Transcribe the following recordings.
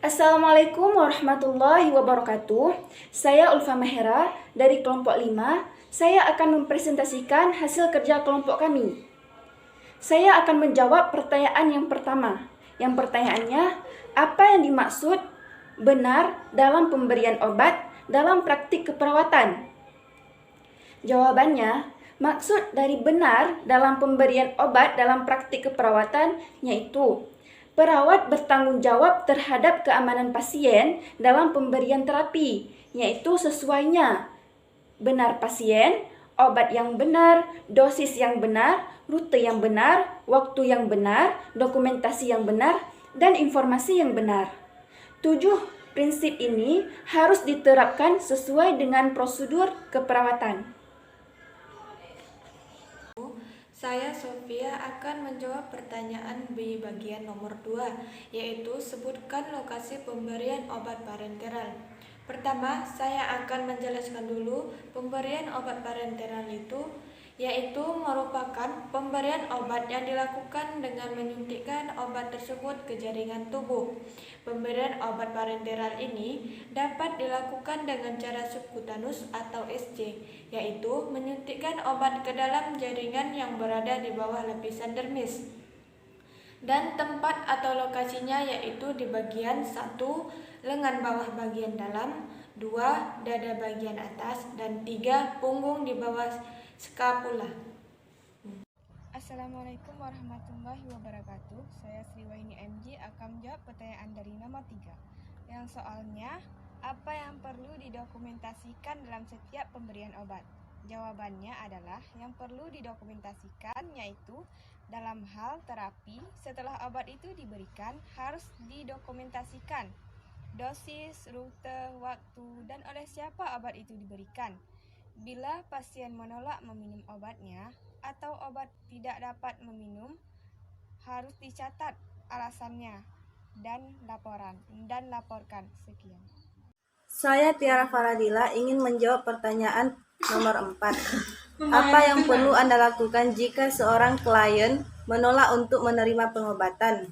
Assalamualaikum warahmatullahi wabarakatuh. Saya Ulfa Mahera dari kelompok 5. Saya akan mempresentasikan hasil kerja kelompok kami. Saya akan menjawab pertanyaan yang pertama. Yang pertanyaannya, apa yang dimaksud benar dalam pemberian obat dalam praktik keperawatan? Jawabannya, maksud dari benar dalam pemberian obat dalam praktik keperawatan yaitu perawat bertanggung jawab terhadap keamanan pasien dalam pemberian terapi, yaitu sesuainya benar pasien, obat yang benar, dosis yang benar, rute yang benar, waktu yang benar, dokumentasi yang benar, dan informasi yang benar. 7 prinsip ini harus diterapkan sesuai dengan prosedur keperawatan. Saya Sofia akan menjawab pertanyaan B bagian nomor 2, yaitu sebutkan lokasi pemberian obat parenteral. Pertama, saya akan menjelaskan dulu pemberian obat parenteral yaitu merupakan pemberian obat yang dilakukan dengan menyuntikkan obat tersebut ke jaringan tubuh. Pemberian obat parenteral ini dapat dilakukan dengan cara subkutanus atau SC, yaitu menyuntikkan obat ke dalam jaringan yang berada di bawah lapisan dermis. Dan tempat atau lokasinya yaitu di bagian 1, lengan bawah bagian dalam, 2, dada bagian atas, dan 3, punggung di bawah skapula. Assalamualaikum warahmatullahi wabarakatuh. Saya Sriwaini MJ akan menjawab pertanyaan dari nomor 3. Yang soalnya, apa yang perlu didokumentasikan dalam setiap pemberian obat? Jawabannya adalah yang perlu didokumentasikan yaitu dalam hal terapi, setelah obat itu diberikan harus didokumentasikan dosis, rute, waktu, dan oleh siapa obat itu diberikan. Bila pasien menolak meminum obatnya atau obat tidak dapat meminum, harus dicatat alasannya dan laporkan. Sekian. Saya Tiara Faradila ingin menjawab pertanyaan nomor 4. Apa yang perlu Anda lakukan jika seorang klien menolak untuk menerima pengobatan?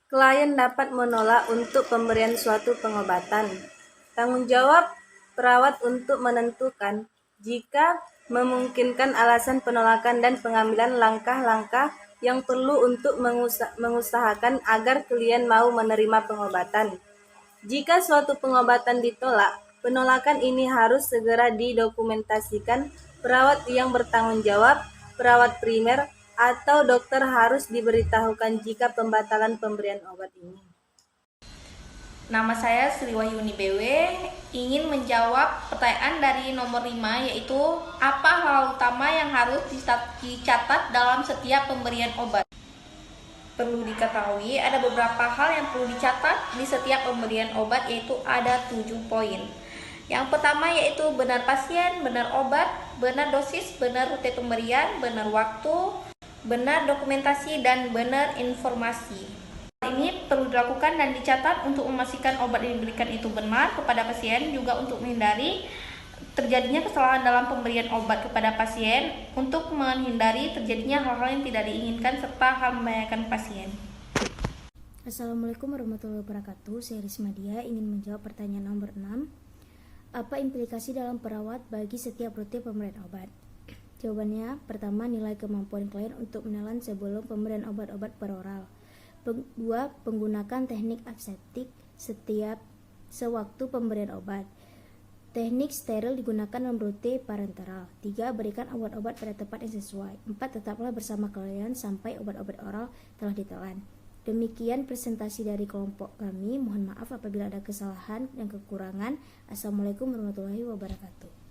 Klien dapat menolak untuk pemberian suatu pengobatan. Tanggung jawab perawat untuk menentukan jika memungkinkan alasan penolakan dan pengambilan langkah-langkah yang perlu untuk mengusahakan agar klien mau menerima pengobatan. Jika suatu pengobatan ditolak, penolakan ini harus segera didokumentasikan. Perawat yang bertanggung jawab, perawat primer, atau dokter harus diberitahukan jika pembatalan pemberian obat ini. Nama saya Sri Wahyuni BW, ingin menjawab pertanyaan dari nomor 5, yaitu apa hal utama yang harus dicatat dalam setiap pemberian obat. Perlu diketahui ada beberapa hal yang perlu dicatat di setiap pemberian obat, yaitu ada 7 poin. Yang pertama yaitu benar pasien, benar obat, benar dosis, benar rute pemberian, benar waktu, benar dokumentasi, dan benar informasi. Ini perlu dilakukan dan dicatat untuk memastikan obat yang diberikan itu benar kepada pasien, juga untuk menghindari terjadinya kesalahan dalam pemberian obat kepada pasien, untuk menghindari terjadinya hal-hal yang tidak diinginkan serta hal membahayakan pasien. Assalamualaikum warahmatullahi wabarakatuh. Saya Risma Dia ingin menjawab pertanyaan nomor 6. Apa implikasi dalam perawat bagi setiap rute pemberian obat? Jawabannya, pertama, nilai kemampuan klien untuk menelan sebelum pemberian obat-obat peroral. 2. Penggunakan teknik aseptik sewaktu pemberian obat. Teknik steril digunakan dalam rute parenteral. 3. Berikan obat-obat pada tempat yang sesuai. 4. Tetaplah bersama klien sampai obat-obat oral telah ditelan. Demikian presentasi dari kelompok kami. Mohon maaf apabila ada kesalahan dan kekurangan. Assalamualaikum warahmatullahi wabarakatuh.